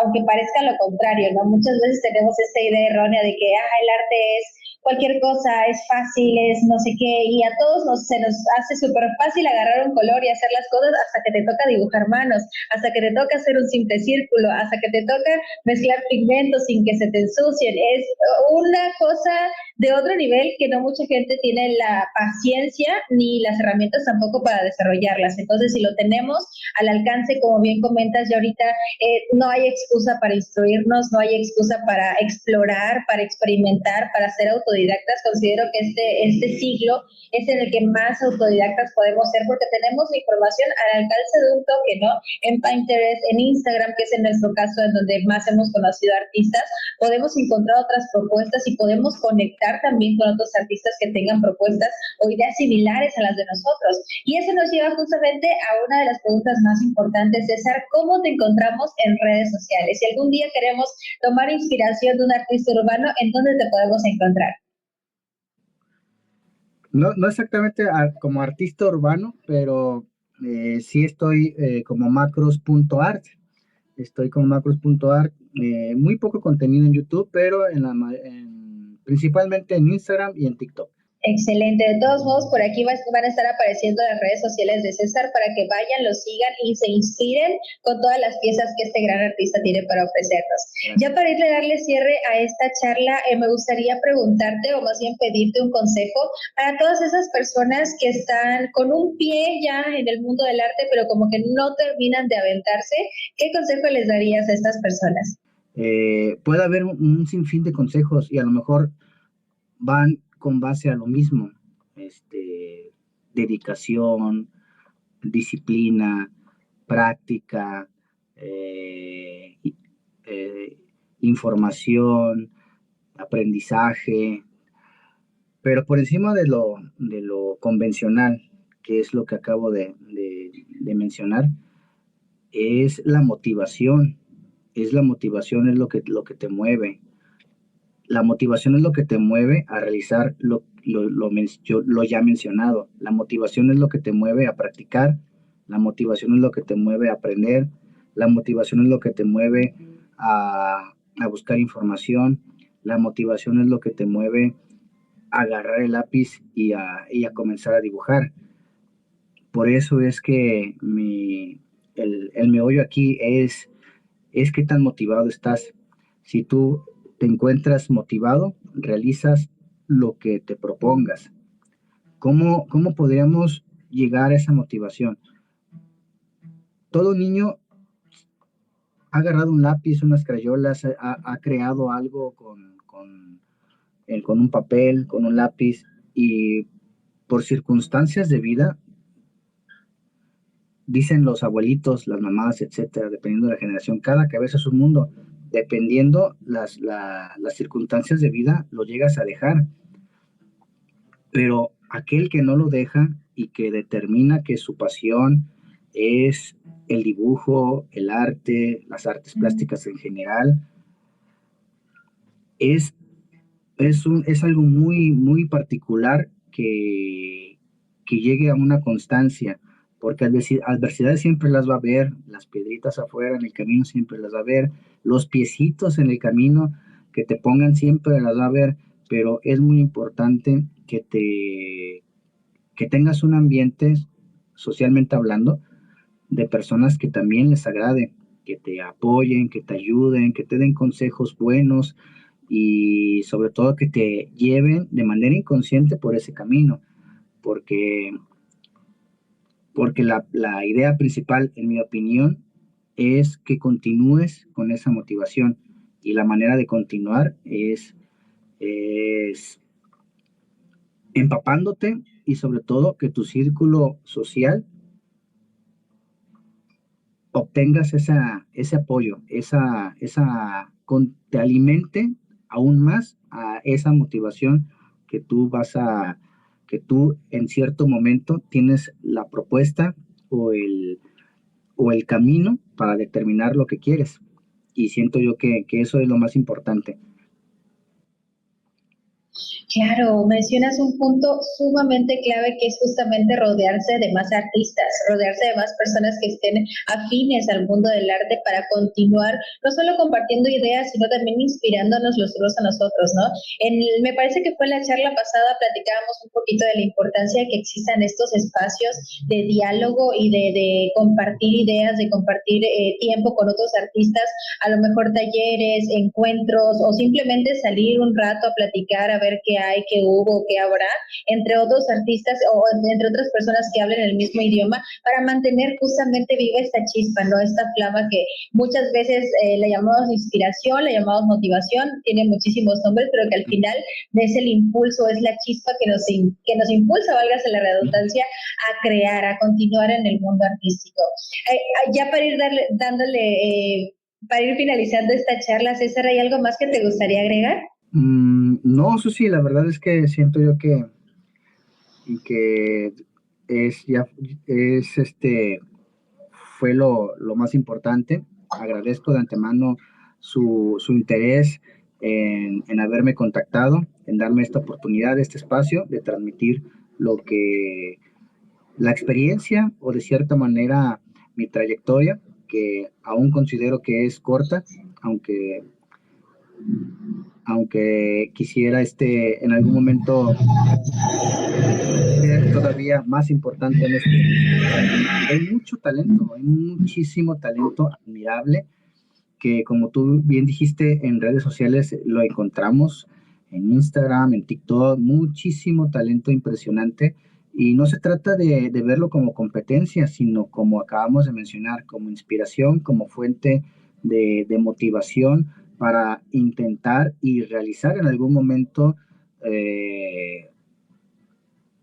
aunque parezca lo contrario, ¿no? Muchas veces tenemos esta idea errónea de que el arte es cualquier cosa es fácil, es no sé qué, y a todos se nos hace súper fácil agarrar un color y hacer las cosas hasta que te toca dibujar manos, hasta que te toca hacer un simple círculo, hasta que te toca mezclar pigmentos sin que se te ensucien. Es una cosa de otro nivel que no mucha gente tiene la paciencia ni las herramientas tampoco para desarrollarlas. Entonces, si lo tenemos al alcance, como bien comentas ya ahorita, no hay excusa para instruirnos, no hay excusa para explorar, para experimentar, para ser autodidactas. Considero que este siglo es en el que más autodidactas podemos ser porque tenemos la información al alcance de un toque, ¿no? En Pinterest, en Instagram, que es en nuestro caso en donde más hemos conocido artistas, podemos encontrar otras propuestas y podemos conectar también con otros artistas que tengan propuestas o ideas similares a las de nosotros. Y eso nos lleva justamente a una de las preguntas más importantes, César: ¿cómo te encontramos en redes sociales? Si algún día queremos tomar inspiración de un artista urbano, ¿en dónde te podemos encontrar? No exactamente como artista urbano, pero sí estoy como macros.art. Estoy como macros.art. Muy poco contenido en YouTube, pero principalmente en Instagram y en TikTok. Excelente. De todos modos, por aquí van a estar apareciendo las redes sociales de César para que vayan, lo sigan y se inspiren con todas las piezas que este gran artista tiene para ofrecernos. Ya para irle a darle cierre a esta charla, me gustaría preguntarte, o más bien pedirte un consejo para todas esas personas que están con un pie ya en el mundo del arte, pero como que no terminan de aventarse. ¿Qué consejo les darías a estas personas? Puede haber un sinfín de consejos y a lo mejor van con base a lo mismo, dedicación, disciplina, práctica, información, aprendizaje, pero por encima de lo convencional, que es lo que acabo de mencionar, es la motivación. Es lo que te mueve. La motivación es lo que te mueve a realizar lo ya mencionado. La motivación es lo que te mueve a practicar. La motivación es lo que te mueve a aprender. La motivación es lo que te mueve a buscar información. La motivación es lo que te mueve a agarrar el lápiz y a comenzar a dibujar. Por eso es que el meollo aquí es qué tan motivado estás. Si tú te encuentras motivado, realizas lo que te propongas. ¿Cómo podríamos llegar a esa motivación? Todo niño ha agarrado un lápiz, unas crayolas, ha creado algo con un papel, con un lápiz, y por circunstancias de vida, dicen los abuelitos, las mamás, etcétera, dependiendo de la generación, cada cabeza es un mundo. Dependiendo las circunstancias de vida, lo llegas a dejar. Pero aquel que no lo deja y que determina que su pasión es el dibujo, el arte, las artes plásticas en general, es algo muy, muy particular que llegue a una constancia, porque adversidades siempre las va a ver, las piedritas afuera en el camino siempre las va a ver, los piecitos en el camino que te pongan siempre las va a ver, pero es muy importante que tengas un ambiente, socialmente hablando, de personas que también les agrade, que te apoyen, que te ayuden, que te den consejos buenos y sobre todo que te lleven de manera inconsciente por ese camino, porque la idea principal, en mi opinión, es que continúes con esa motivación, y la manera de continuar es empapándote, y sobre todo que tu círculo social obtengas ese apoyo, te alimente aún más a esa motivación que tú en cierto momento tienes la propuesta o el camino para determinar lo que quieres. Y siento yo que eso es lo más importante. Claro, mencionas un punto sumamente clave que es justamente rodearse de más artistas, rodearse de más personas que estén afines al mundo del arte para continuar no solo compartiendo ideas, sino también inspirándonos los unos a nosotros, ¿no? Me parece que fue en la charla pasada platicábamos un poquito de la importancia de que existan estos espacios de diálogo y de compartir ideas, de compartir tiempo con otros artistas, a lo mejor talleres, encuentros o simplemente salir un rato a platicar a ver qué hay, qué hubo, qué habrá, entre otros artistas o entre otras personas que hablen el mismo idioma, para mantener justamente viva esta chispa, ¿no? Esta flama que muchas veces la llamamos inspiración, la llamamos motivación, tiene muchísimos nombres, pero que al final es el impulso, es la chispa que nos impulsa, válgase la redundancia, a crear, a continuar en el mundo artístico. Ya para ir para ir finalizando esta charla, César, ¿hay algo más que te gustaría agregar? No, Susi, la verdad es que siento yo que fue lo más importante. Agradezco de antemano su interés en haberme contactado, en darme esta oportunidad, este espacio de transmitir la experiencia o de cierta manera mi trayectoria, que aún considero que es corta, aunque quisiera en algún momento ser todavía más importante en esto. Hay mucho talento, hay muchísimo talento admirable que, como tú bien dijiste, en redes sociales lo encontramos, en Instagram, en TikTok, muchísimo talento impresionante, y no se trata de verlo como competencia, sino como acabamos de mencionar, como inspiración, como fuente de motivación para intentar y realizar en algún momento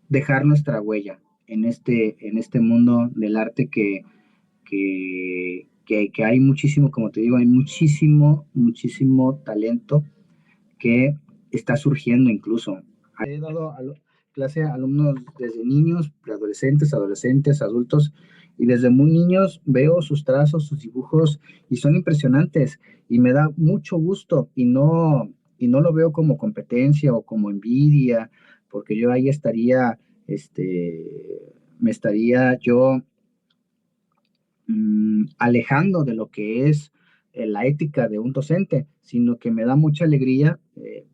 dejar nuestra huella en este mundo del arte que hay muchísimo, como te digo, hay muchísimo talento que está surgiendo incluso. He dado clase a alumnos desde niños, preadolescentes, adolescentes, adultos, y desde muy niños veo sus trazos, sus dibujos, y son impresionantes, y me da mucho gusto, y no lo veo como competencia o como envidia, porque yo ahí estaría, me estaría yo alejando de lo que es la ética de un docente, sino que me da mucha alegría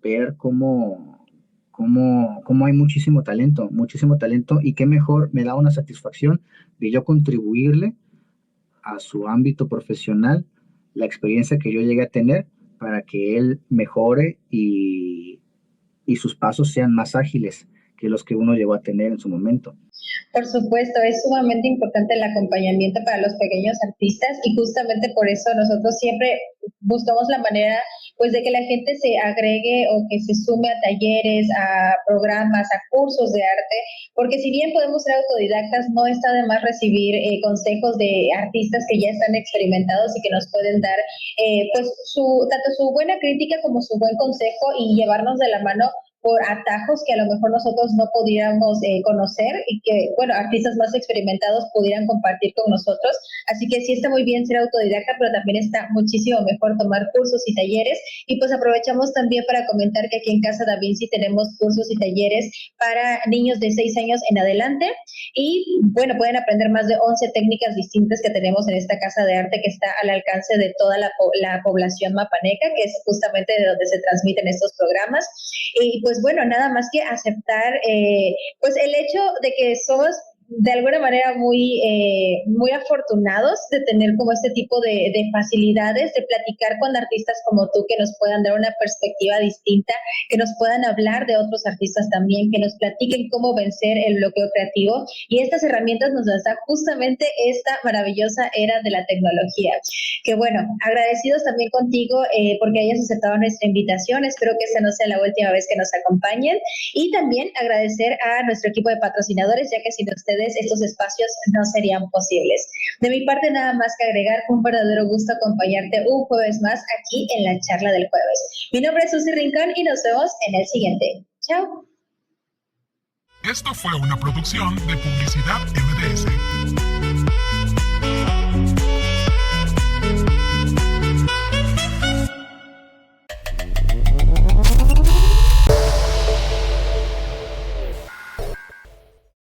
ver cómo hay muchísimo talento, y qué mejor, me da una satisfacción de yo contribuirle a su ámbito profesional la experiencia que yo llegué a tener para que él mejore y sus pasos sean más ágiles que los que uno llegó a tener en su momento. Por supuesto, es sumamente importante el acompañamiento para los pequeños artistas y justamente por eso nosotros siempre buscamos la manera pues de que la gente se agregue o que se sume a talleres, a programas, a cursos de arte, porque si bien podemos ser autodidactas, no está de más recibir consejos de artistas que ya están experimentados y que nos pueden dar pues tanto su buena crítica como su buen consejo y llevarnos de la mano por atajos que a lo mejor nosotros no pudiéramos conocer y que, bueno, artistas más experimentados pudieran compartir con nosotros. Así que sí está muy bien ser autodidacta, pero también está muchísimo mejor tomar cursos y talleres. Y pues aprovechamos también para comentar que aquí en Casa Da Vinci tenemos cursos y talleres para niños de 6 años en adelante. Y bueno, pueden aprender más de 11 técnicas distintas que tenemos en esta casa de arte que está al alcance de toda la población mapaneca, que es justamente de donde se transmiten estos programas. Y pues bueno, nada más que aceptar pues el hecho de que somos de alguna manera muy afortunados de tener como este tipo de facilidades, de platicar con artistas como tú que nos puedan dar una perspectiva distinta, que nos puedan hablar de otros artistas también, que nos platiquen cómo vencer el bloqueo creativo, y estas herramientas nos las da justamente esta maravillosa era de la tecnología. Que bueno, agradecidos también contigo porque hayas aceptado nuestra invitación, espero que esta no sea la última vez que nos acompañen, y también agradecer a nuestro equipo de patrocinadores, ya que sin ustedes estos espacios no serían posibles. De mi parte, nada más que agregar, un verdadero gusto acompañarte un jueves más aquí en la charla del jueves. Mi nombre es Susi Rincón y nos vemos en el siguiente. Chao. Esto fue una producción de Publicidad